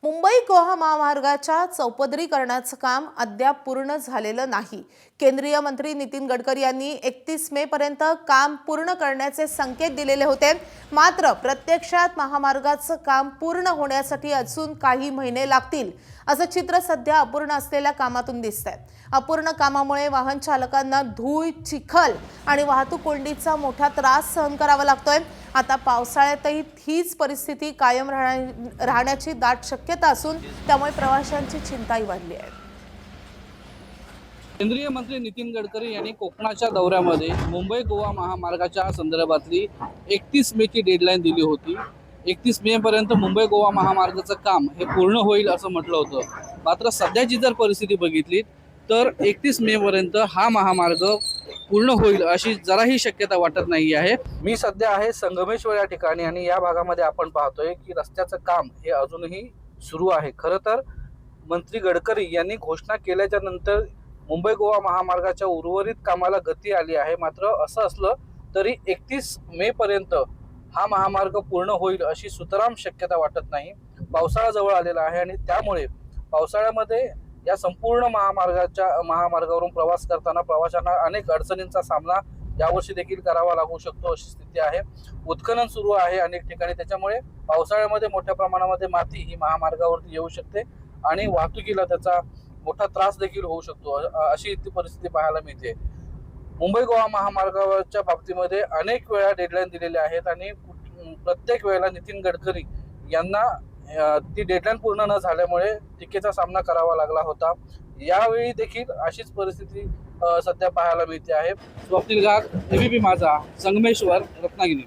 मुंबई गोवा महामार्गाच्या चौपदरीकरणाचं काम अद्याप पूर्ण झालेलं नाही। केंद्रीय मंत्री नितीन गडकरी यांनी 31 मे पर्यंत काम पूर्ण करण्याचे संकेत दिलेले होते। मात्र प्रत्यक्षात महामार्गाचं काम पूर्ण होण्यासाठी अजून काही महिने लागतील असं चित्र सध्या अपूर्ण असलेल्या कामातून दिसतंय। अपूर्ण कामामुळे वाहन चालकांना धूळ, चिखल आणि वाहतूक कोंडीचा मोठा त्रास सहन करावा लागतोय। आता पावसाळ्यातही हीच परिस्थिती कायम राहण्याची दाट शक्यता असून त्यामुळे प्रवाशांची चिंताही वाढली आहे। केंद्रीय मंत्री नितीन गडकरी यांनी कोकणाच्या दौऱ्यामध्ये मुंबई गोवा महामार्गाच्या संदर्भातली 31 मे ची डेडलाईन दिली होती। 31 मे पर्यंत मुंबई गोवा महामार्गाचं काम हे पूर्ण होईल असं म्हटलं होतं। मात्र सध्याची जर परिस्थिती बघितली तर 31 मे पर्यंत हा महामार्ग पूर्ण होईल अशी जराही शक्यता वाटत नाही आहे। मी सध्या आहे संगमेश्वर या ठिकाणी आणि या भागामध्ये आपण पाहतोय की रस्त्याचं काम हे अजूनही सुरू आहे। खरं तर मंत्री गडकरी यांनी घोषणा केल्याच्या नंतर मुंबई गोवा महामार्गाच्या उर्वरित कामाला गती आली आहे। मात्र असं असलं तरी 31 मे पर्यंत हा महामार्ग पूर्ण होईल अशी सुतराम शक्यता वाटत नाही। पावसाळा जवळ आलेला आहे आणि त्यामुळे पावसाळ्यामध्ये या संपूर्ण महामार्गावरून प्रवास करताना प्रवाशांना अनेक अडचणींचा सामना यावर्षी देखील करावा लागू शकतो अशी स्थिती आहे। उत्खनन सुरू आहे अनेक ठिकाणी, त्याच्यामुळे पावसाळ्यामध्ये मोठ्या प्रमाणामध्ये माती ही महामार्गावरती येऊ शकते आणि वाहतुकीला त्याचा मोठा त्रास देखील होऊ शकतो अशी ती परिस्थिती पाहायला मिळते। मुंबई गोवा महामार्गावरच्या बाबतीमध्ये अनेक वेळा डेडलाईन दिलेल्या आहेत आणि प्रत्येक वेळेला नितीन गडकरी यांना ती डेडलाईन पूर्ण न झाल्यामुळे टीकेचा सामना करावा लागला होता। यावेळी देखील अशीच परिस्थिती सध्या पाहायला मिळते आहे। स्वप्नील गाग, एबीपी माझा, संगमेश्वर, रत्नागिरी।